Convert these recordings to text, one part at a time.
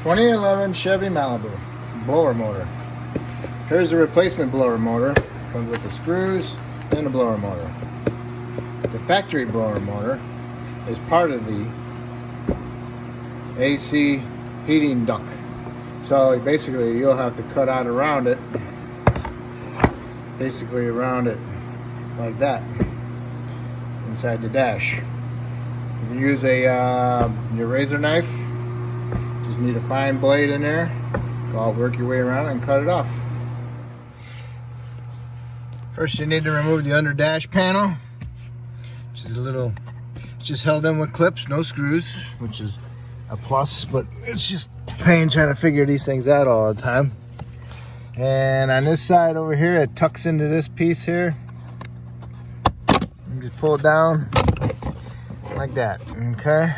2011 Chevy Malibu blower motor. Here's the replacement blower motor. Comes with the screws and the blower motor. The factory blower motor is part of the AC heating duct. So basically you'll have to cut out around it. Basically around it like that. Inside the dash. You can use your razor knife. Just need a fine blade in there. Go work your way around and cut it off. First, you need to remove the under dash panel, which is it's just held in with clips, no screws, which is a plus, but it's just a pain trying to figure these things out all the time. And on this side over here, it tucks into this piece here. You just pull it down like that, okay?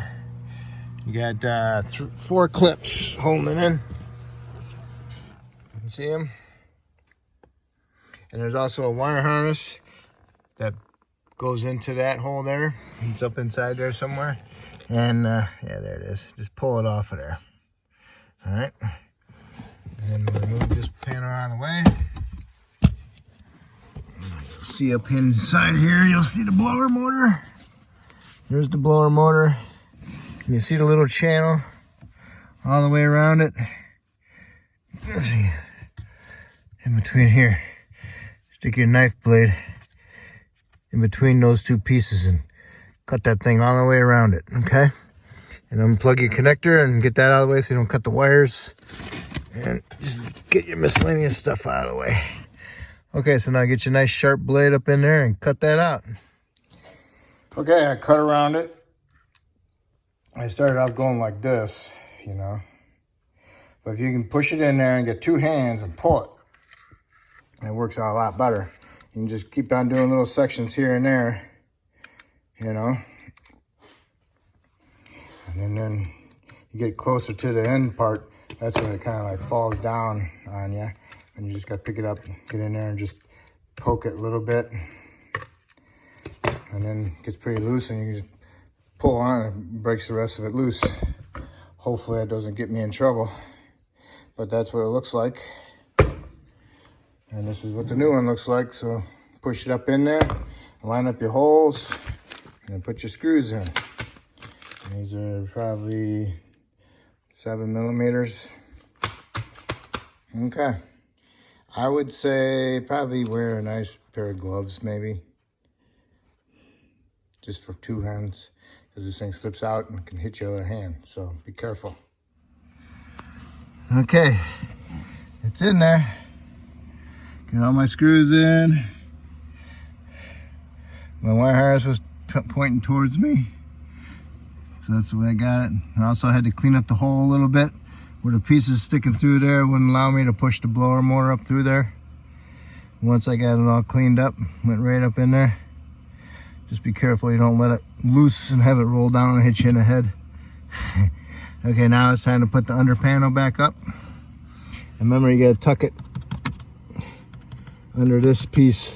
You got 4 clips holding it in. You can see them. And there's also a wire harness that goes into that hole there. It's up inside there somewhere. And yeah, there it is. Just pull it off of there. All right. And then remove this panel out of the way. You'll see up inside here, you'll see the blower motor. There's the blower motor. And you see the little channel all the way around it. In between here. Stick your knife blade in between those 2 pieces and cut that thing all the way around it, okay? And unplug your connector and get that out of the way so you don't cut the wires. And just get your miscellaneous stuff out of the way. Okay, so now get your nice sharp blade up in there and cut that out. Okay, I cut around it. I started out going like this, you know. But if you can push it in there and get 2 hands and pull it, it works out a lot better. You can just keep on doing little sections here and there, you know. And then you get closer to the end part, that's when it kind of like falls down on you. And you just got to pick it up, get in there and just poke it a little bit. And then it gets pretty loose and you can just pull on it, and breaks the rest of it loose. Hopefully that doesn't get me in trouble. But that's what it looks like. And this is what the new one looks like. So push it up in there, line up your holes, and then put your screws in. And these are probably 7 millimeters. Okay. I would say probably wear a nice pair of gloves maybe. Just for 2 hands. Because this thing slips out and can hit your other hand. So be careful. Okay. It's in there. Got all my screws in. My wire harness was pointing towards me. So that's the way I got it. I also had to clean up the hole a little bit where the pieces sticking through there wouldn't allow me to push the blower motor up through there. Once I got it all cleaned up, went right up in there. Just be careful you don't let it loose and have it roll down and hit you in the head. Okay, now it's time to put the under panel back up. And remember, you gotta tuck it under this piece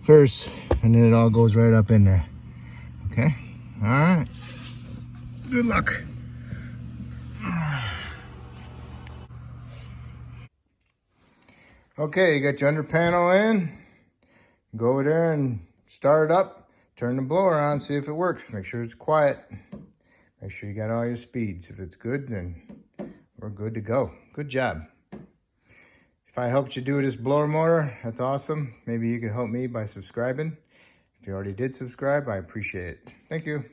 first, and then it all goes right up in there. Okay? All right. Good luck. Okay, you got your under panel in. Go over there and start it up. Turn the blower on, see if it works. Make sure it's quiet. Make sure you got all your speeds. If it's good, then we're good to go. Good job. If I helped you do this blower motor, that's awesome. Maybe you can help me by subscribing. If you already did subscribe, I appreciate it. Thank you.